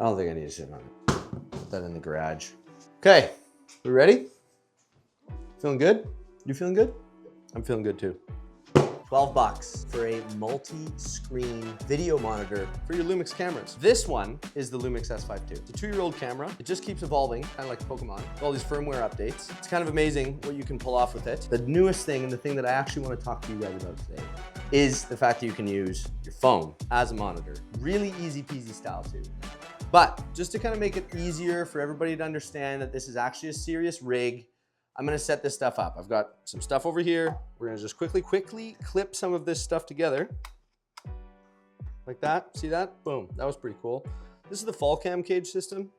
I don't think I need to sit on it. Put that in the garage. Okay, we ready? Feeling good? You feeling good? I'm feeling good too. $12 for a multi-screen video monitor for your LUMIX cameras. This one is the LUMIX S5 II. It's a 2-year-old camera. It just keeps evolving, kind of like Pokemon. All these firmware updates. It's kind of amazing what you can pull off with it. The newest thing, and the thing that I actually want to talk to you guys about today, is the fact that you can use your phone as a monitor. Really easy peasy style too. But just to kind of make it easier for everybody to understand that this is actually a serious rig, I'm gonna set this stuff up. I've got some stuff over here. We're gonna just quickly clip some of this stuff together. Like that, see that? Boom, that was pretty cool. This is the fall cam cage system.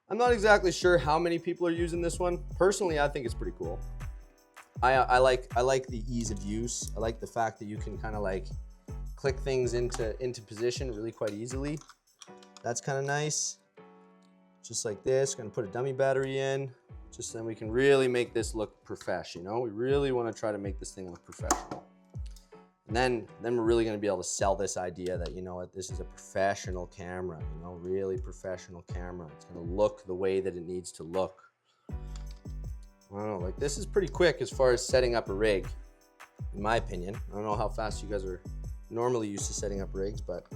I'm not exactly sure how many people are using this one. Personally, I think it's pretty cool. I like the ease of use. I like the fact that you can kind of like click things into position really quite easily. That's kind of nice. Just like this, gonna put a dummy battery in. Just then we can really make this look professional, you know? We really want to try to make this thing look professional. And then we're really going to be able to sell this idea that, you know what, this is a professional camera, you know, really professional camera. It's going to look the way that it needs to look. I don't know, like this is pretty quick as far as setting up a rig, in my opinion. I don't know how fast you guys are normally used to setting up rigs, but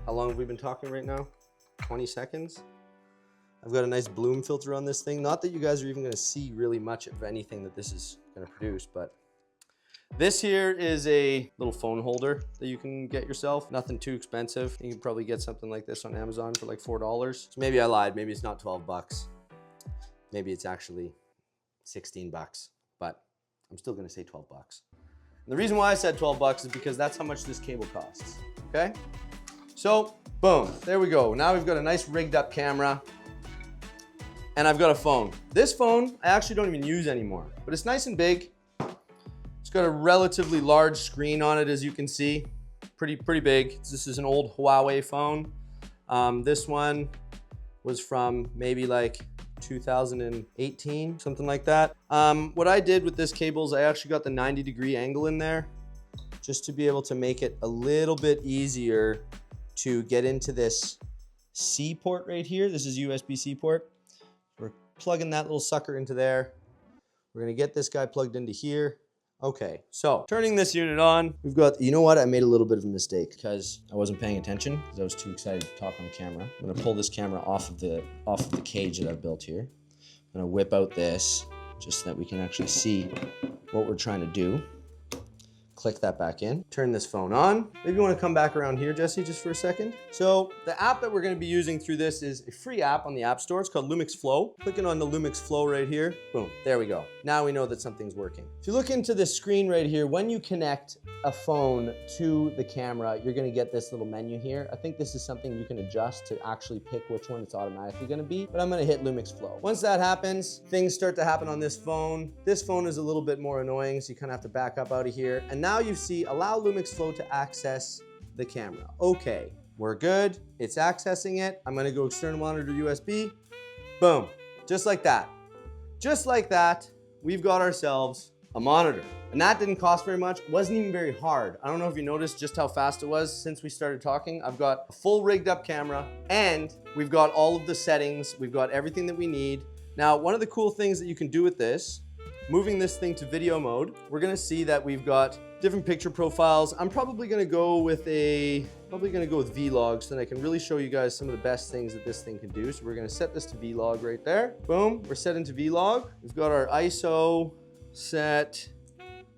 how long have we been talking right now? 20 seconds? I've got a nice bloom filter on this thing. Not that you guys are even gonna see really much of anything that this is gonna produce, but this here is a little phone holder that you can get yourself. Nothing too expensive. You can probably get something like this on Amazon for like $4. So maybe I lied, maybe it's not 12 bucks. Maybe it's actually 16 bucks, but I'm still gonna say 12 bucks. And the reason why I said 12 bucks is because that's how much this cable costs, okay? So, boom, there we go. Now we've got a nice rigged up camera. And I've got a phone. This phone, I actually don't even use anymore, but it's nice and big. It's got a relatively large screen on it, as you can see. Pretty big. This is an old Huawei phone. This one was from maybe like 2018, something like that. What I did with this cable is I actually got the 90-degree angle in there just to be able to make it a little bit easier to get into this C port right here. This is USB-C port. We're plugging that little sucker into there. We're gonna get this guy plugged into here. Okay, so turning this unit on, we've got, you know what? I made a little bit of a mistake because I wasn't paying attention because I was too excited to talk on the camera. I'm gonna pull this camera off of the cage that I've built here. I'm gonna whip out this just so that we can actually see what we're trying to do. Click that back in, turn this phone on. Maybe you wanna come back around here, Jesse, just for a second. So the app that we're gonna be using through this is a free app on the App Store. It's called LUMIX FLOW. Clicking on the LUMIX FLOW right here, boom, there we go. Now we know that something's working. If you look into this screen right here, when you connect a phone to the camera, you're gonna get this little menu here. I think this is something you can adjust to actually pick which one it's automatically gonna be, but I'm gonna hit LUMIX FLOW. Once that happens, things start to happen on this phone. This phone is a little bit more annoying, so you kind of have to back up out of here. And now you see allow LUMIX FLOW to access the camera. Okay, we're good. It's accessing it. I'm gonna go external monitor USB. Boom, just like that. Just like that, we've got ourselves a monitor. And that didn't cost very much. It wasn't even very hard. I don't know if you noticed just how fast it was since we started talking. I've got a full rigged up camera and we've got all of the settings. We've got everything that we need. Now, one of the cool things that you can do with this, moving this thing to video mode, we're gonna see that we've got different picture profiles. I'm probably gonna go with vlog so that I can really show you guys some of the best things that this thing can do. So we're gonna set this to vlog right there. Boom, we're set into vlog. We've got our ISO set.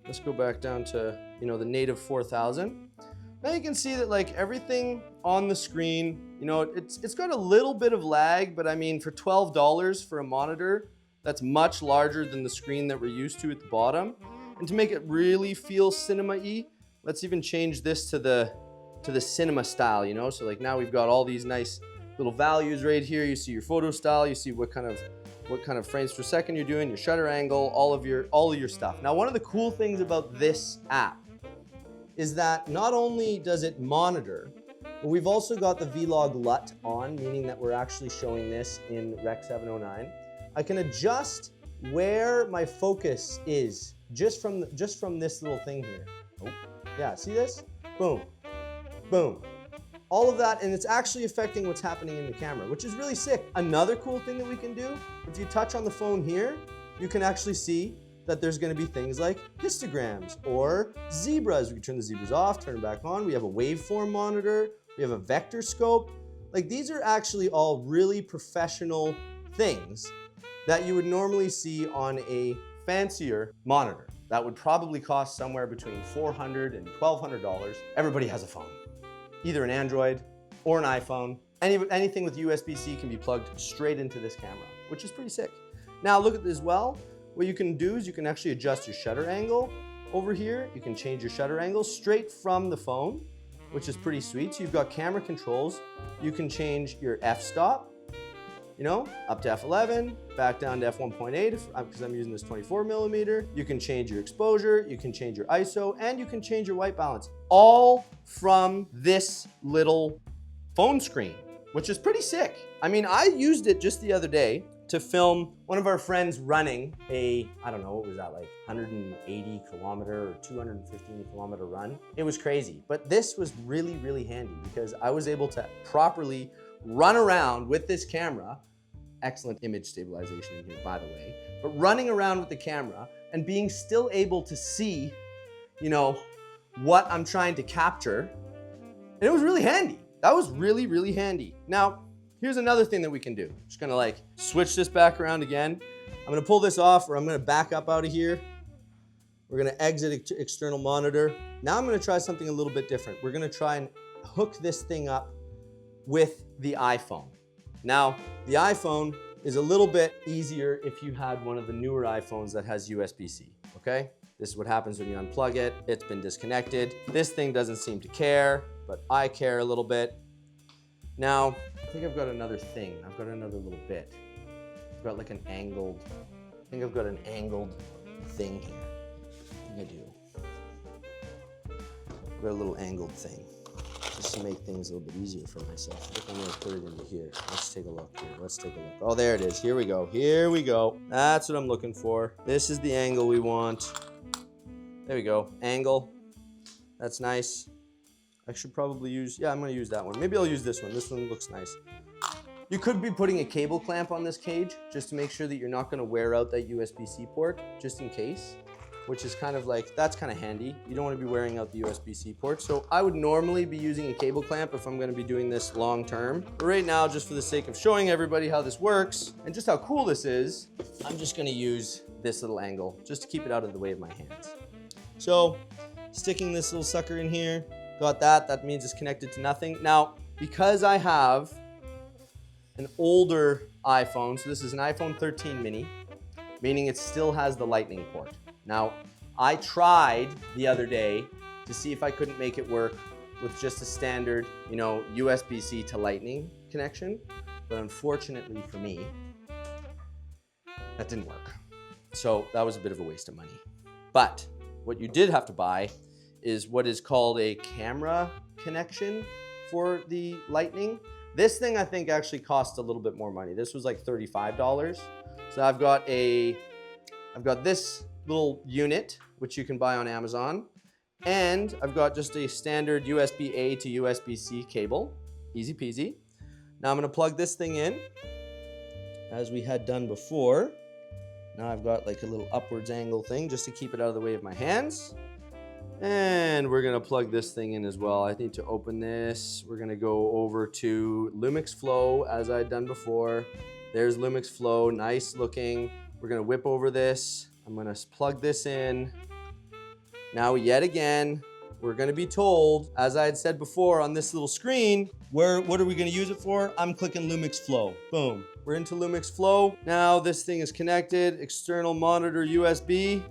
Let's go back down to, you know, the native 4000. Now you can see that like everything on the screen, you know, it's got a little bit of lag, but I mean, for $12 for a monitor, that's much larger than the screen that we're used to at the bottom. And to make it really feel cinema-y, let's even change this to the cinema style, you know? So like now we've got all these nice little values right here. You see your photo style, you see what kind of frames per second you're doing, your shutter angle, all of your stuff. Now, one of the cool things about this app is that not only does it monitor, but we've also got the Vlog LUT on, meaning that we're actually showing this in Rec 709. I can adjust where my focus is just from this little thing here. Oh, yeah, see this? Boom, boom. all of that, and it's actually affecting what's happening in the camera, which is really sick. Another cool thing that we can do, if you touch on the phone here, you can actually see that there's gonna be things like histograms or zebras. We can turn the zebras off, turn them back on. We have a waveform monitor. We have a Vectorscope. Like, these are actually all really professional things that you would normally see on a fancier monitor. That would probably cost somewhere between $400 and $1,200. Everybody has a phone, either an Android or an iPhone. Anything with USB-C can be plugged straight into this camera, which is pretty sick. Now look at this as well. What you can do is you can actually adjust your shutter angle over here. You can change your shutter angle straight from the phone, which is pretty sweet. So you've got camera controls. You can change your f-stop, you know, up to f11, back down to f1.8 because I'm using this 24mm. You can change your exposure, you can change your ISO, and you can change your white balance, all from this little phone screen, which is pretty sick. I mean, I used it just the other day to film one of our friends running a, I don't know, what was that, like 180 kilometer or 215 kilometer run. It was crazy, but this was really, really handy because I was able to properly run around with this camera. Excellent image stabilization in here, by the way, but running around with the camera and being still able to see, you know, what I'm trying to capture. And it was really handy. That was really, really handy. Now, here's another thing that we can do. Just gonna like switch this back around again. I'm gonna pull this off, or I'm gonna back up out of here. We're gonna exit external monitor. Now I'm gonna try something a little bit different. We're gonna try and hook this thing up with the iPhone. Now, the iPhone is a little bit easier if you had one of the newer iPhones that has USB-C, okay? This is what happens when you unplug it. It's been disconnected. This thing doesn't seem to care, but I care a little bit. Now, I think I've got another thing. I've got another little bit. I've got like an angled, I think I've got an angled thing here. I think I do. I've got a little angled thing, just to make things a little bit easier for myself. I think I'm gonna put it into here. Let's take a look here. Let's take a look. Oh, there it is. Here we go. Here we go. That's what I'm looking for. This is the angle we want. There we go. Angle. That's nice. I should probably use, yeah, I'm gonna use that one. Maybe I'll use this one. This one looks nice. You could be putting a cable clamp on this cage just to make sure that you're not gonna wear out that USB-C port, just in case, which is kind of like, that's kind of handy. You don't want to be wearing out the USB-C port. So I would normally be using a cable clamp if I'm going to be doing this long term. But right now, just for the sake of showing everybody how this works and just how cool this is, I'm just going to use this little angle just to keep it out of the way of my hands. So sticking this little sucker in here, got that. That means it's connected to nothing. Now, because I have an older iPhone, so this is an iPhone 13 mini, meaning it still has the lightning port. Now, I tried the other day to see if I couldn't make it work with just a standard, you know, USB-C to lightning connection, but unfortunately for me, that didn't work. So that was a bit of a waste of money. But what you did have to buy is what is called a camera connection for the lightning. This thing I think actually cost a little bit more money. This was like $35. So I've got this little unit, which you can buy on Amazon. And I've got just a standard USB-A to USB-C cable, easy peasy. Now I'm gonna plug this thing in as we had done before. Now I've got like a little upwards angle thing just to keep it out of the way of my hands. And we're gonna plug this thing in as well. I need to open this. We're gonna go over to LUMIX FLOW as I'd done before. There's LUMIX FLOW, nice looking. We're gonna whip over this. I'm gonna plug this in. Now, yet again, we're gonna be told, as I had said before on this little screen, what are we gonna use it for? I'm clicking LUMIX FLOW. Boom, we're into LUMIX FLOW. Now this thing is connected, external monitor USB.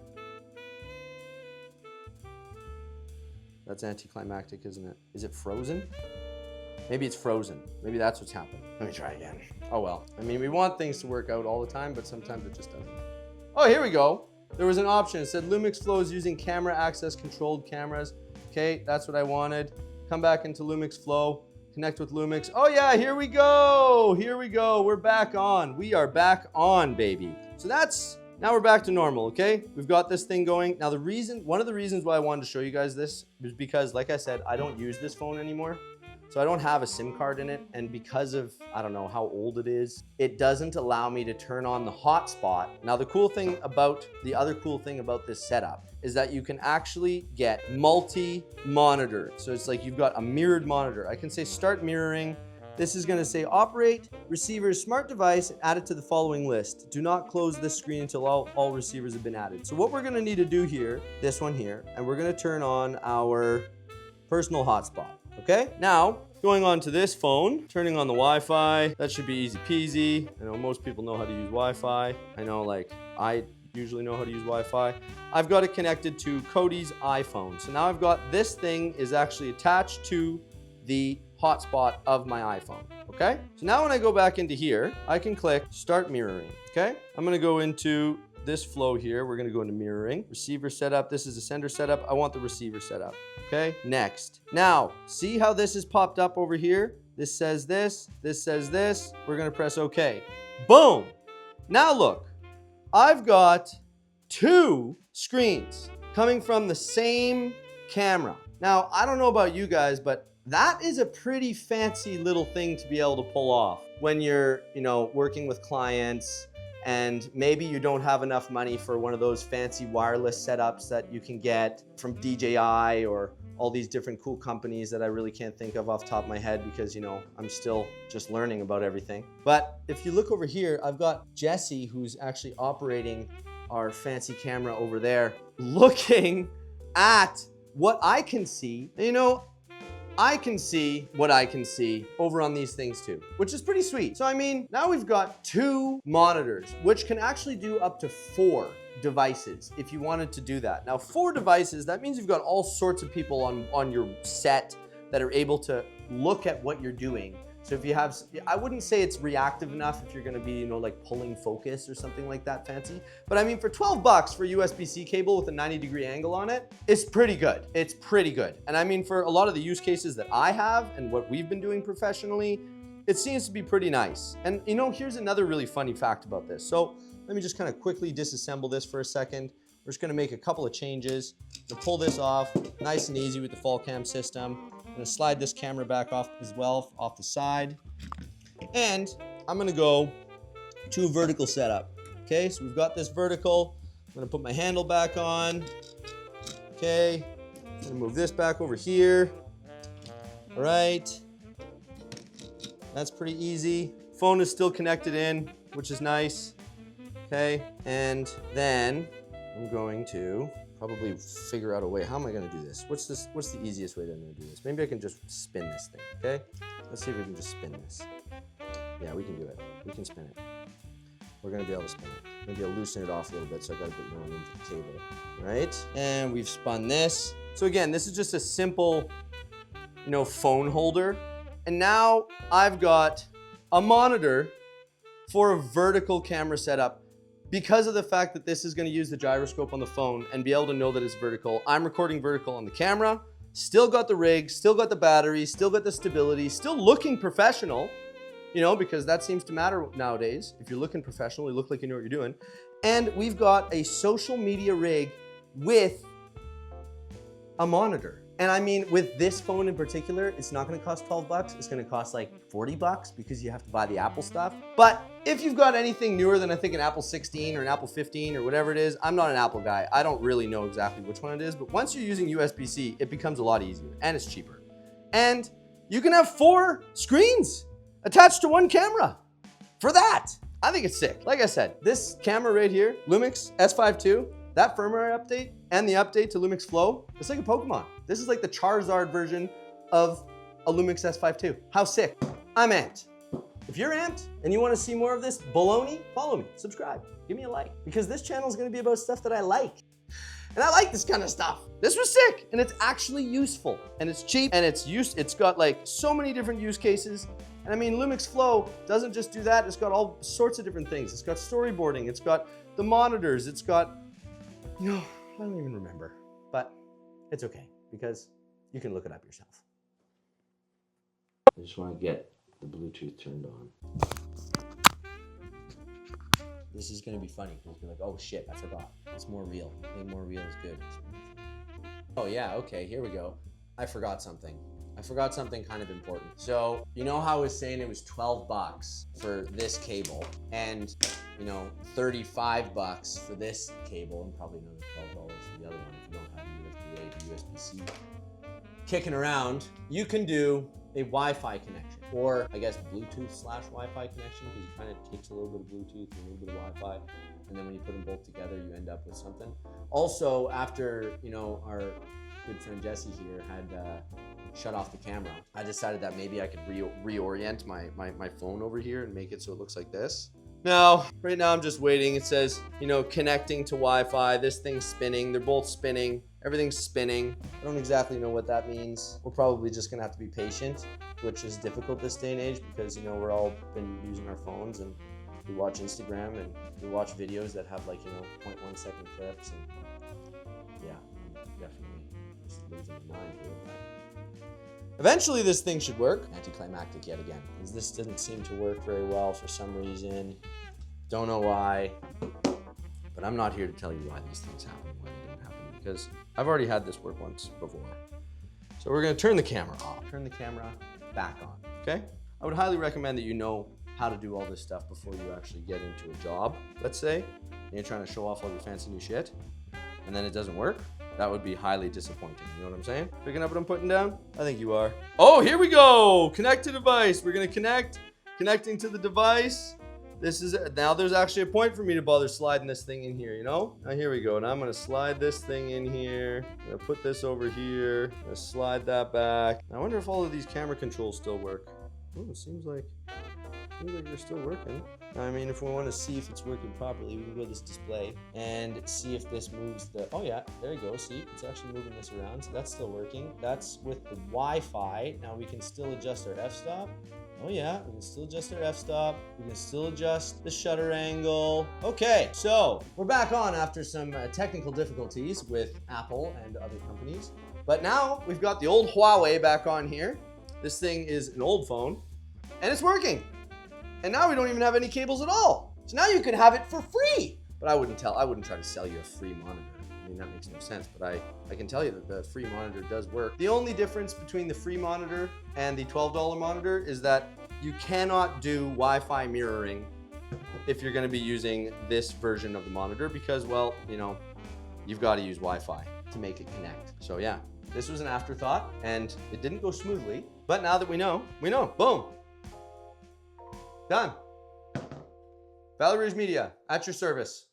That's anticlimactic, isn't it? Is it frozen? Maybe it's frozen. Maybe that's what's happened. Let me try again. Oh well. I mean, we want things to work out all the time, but sometimes it just doesn't. Oh, here we go. There was an option. It said LUMIX FLOW is using camera access controlled cameras. Okay, that's what I wanted. Come back into LUMIX FLOW, connect with Lumix. Oh yeah, here we go. Here we go. We're back on. We are back on, baby. So now we're back to normal, okay? We've got this thing going. Now one of the reasons why I wanted to show you guys this is because, like I said, I don't use this phone anymore. So I don't have a SIM card in it, and because of, I don't know how old it is, it doesn't allow me to turn on the hotspot. Now the other cool thing about this setup is that you can actually get multi-monitor. So it's like you've got a mirrored monitor. I can say start mirroring. This is gonna say operate receiver's smart device and add it to the following list. Do not close this screen until all receivers have been added. So what we're gonna need to do here, this one here, and we're gonna turn on our personal hotspot, okay? Now, going on to this phone, turning on the Wi-Fi, that should be easy peasy. I know most people know how to use Wi-Fi. I know like I usually know how to use Wi-Fi. I've got it connected to Cody's iPhone. So now I've got this thing is actually attached to the hotspot of my iPhone, okay? So now when I go back into here, I can click start mirroring, okay? I'm gonna go into this flow here. We're gonna go into mirroring, receiver setup. This is a sender setup. I want the receiver setup, okay? Next. Now, see how this is popped up over here? This says this says this. We're gonna press okay. Boom! Now look, I've got 2 screens coming from the same camera. Now, I don't know about you guys, but that is a pretty fancy little thing to be able to pull off when you're, working with clients and maybe you don't have enough money for one of those fancy wireless setups that you can get from DJI or all these different cool companies that I really can't think of off the top of my head because, I'm still just learning about everything. But if you look over here, I've got Jesse, who's actually operating our fancy camera over there, looking at what I can see. I can see what I can see over on these things too, which is pretty sweet. So now we've got 2 monitors, which can actually do up to 4 devices if you wanted to do that. Now 4 devices, that means you've got all sorts of people on your set that are able to look at what you're doing. So if you have, I wouldn't say it's reactive enough if you're gonna be, like pulling focus or something like that fancy. But for $12 for a USB-C cable with a 90-degree angle on it, it's pretty good. It's pretty good. And for a lot of the use cases that I have and what we've been doing professionally, it seems to be pretty nice. And here's another really funny fact about this. So let me just kind of quickly disassemble this for a second. We're just gonna make a couple of changes. I'm gonna pull this off, nice and easy with the fall cam system. I'm gonna slide this camera back off as well, off the side. And I'm gonna go to a vertical setup. Okay, so we've got this vertical. I'm gonna put my handle back on. Okay, I'm gonna move this back over here. All right, that's pretty easy. Phone is still connected in, which is nice. Okay, and then I'm going to probably figure out a way. How am I gonna do this? What's the easiest way that I'm gonna do this? Maybe I can just spin this thing, okay? Let's see if we can just spin this. Yeah, we can do it. We can spin it. We're gonna be able to spin it. Maybe I'll loosen it off a little bit so I got a bit more room for the cable. All right, and we've spun this. So again, this is just a simple, phone holder. And now I've got a monitor for a vertical camera setup. Because of the fact that this is gonna use the gyroscope on the phone and be able to know that it's vertical, I'm recording vertical on the camera, still got the rig, still got the battery, still got the stability, still looking professional, because that seems to matter nowadays. If you're looking professional, you look like you know what you're doing. And we've got a social media rig with a monitor. And with this phone in particular, it's not gonna cost $12. It's gonna cost like $40 because you have to buy the Apple stuff. But if you've got anything newer than I think an Apple 16 or an Apple 15 or whatever it is, I'm not an Apple guy. I don't really know exactly which one it is, but once you're using USB-C, it becomes a lot easier and it's cheaper. And you can have 4 screens attached to one camera for that. I think it's sick. Like I said, this camera right here, LUMIX S5 II, that firmware update and the update to LUMIX FLOW, it's like a Pokemon. This is like the Charizard version of a LUMIX S5 II. How sick. I'm amped. If you're amped and you want to see more of this baloney, follow me, subscribe, give me a like, because this channel is going to be about stuff that I like. And I like this kind of stuff. This was sick, and it's actually useful, and it's cheap, and it's got like so many different use cases. And LUMIX FLOW doesn't just do that. It's got all sorts of different things. It's got storyboarding. It's got the monitors. It's got, I don't even remember, but it's okay because you can look it up yourself. I just want to get the Bluetooth turned on. This is gonna be funny because you're like, oh shit, I forgot. It's more real. I think more real is good. Oh yeah, okay, here we go. I forgot something. I forgot something kind of important. So, you know how I was saying it was 12 bucks for this cable and, you know, 35 bucks for this cable and probably another $12 for the other one if you don't have a USB-A to USB-C kicking around. You can do a Wi-Fi connection, or I guess Bluetooth/Wi-Fi connection, because it kind of takes a little bit of Bluetooth and a little bit of Wi-Fi, and then when you put them both together, you end up with something. Also, after, you know, our good friend Jesse here had shut off the camera, I decided that maybe I could reorient my phone over here and make it so it looks like this. Now, right now I'm just waiting. It says, you know, connecting to Wi-Fi. This thing's spinning. They're both spinning. Everything's spinning. I don't exactly know what that means. We're probably just gonna have to be patient, which is difficult this day and age because, you know, we're all been using our phones and we watch Instagram and we watch videos that have like, you know, 0.1 second clips, and yeah, I'm definitely just losing my mind here. Eventually this thing should work. Anticlimactic yet again, because this didn't seem to work very well for some reason. Don't know why, but I'm not here to tell you why these things happen, why they didn't happen, because I've already had this work once before. So we're gonna turn the camera off, turn the camera back on, okay? I would highly recommend that you know how to do all this stuff before you actually get into a job, let's say, and you're trying to show off all your fancy new shit, and then it doesn't work. That would be highly disappointing, you know what I'm saying? Picking up what I'm putting down? I think you are. Oh, here we go! Connect to device. We're gonna connecting to the device. This is, now there's actually a point for me to bother sliding this thing in here, you know? Now here we go. Now I'm gonna slide this thing in here. I'm gonna put this over here. I'm gonna slide that back. I wonder if all of these camera controls still work. Oh, it seems like they're still working. I mean, if we want to see if it's working properly, we can go to this display and see if this moves the, oh yeah, there you go. See, it's actually moving this around. So that's still working. That's with the Wi-Fi. Now we can still adjust our f-stop. Oh yeah, we can still adjust our f-stop. We can still adjust the shutter angle. Okay, so we're back on after some technical difficulties with Apple and other companies. But now we've got the old Huawei back on here. This thing is an old phone and it's working. And now we don't even have any cables at all. So now you can have it for free. But I wouldn't try to sell you a free monitor. I mean, that makes no sense, but I can tell you that the free monitor does work. The only difference between the free monitor and the $12 monitor is that you cannot do Wi-Fi mirroring if you're gonna be using this version of the monitor because, well, you know, you've got to use Wi-Fi to make it connect. So yeah, this was an afterthought and it didn't go smoothly, but now that we know, boom. Done. Valley Rouge Media, at your service.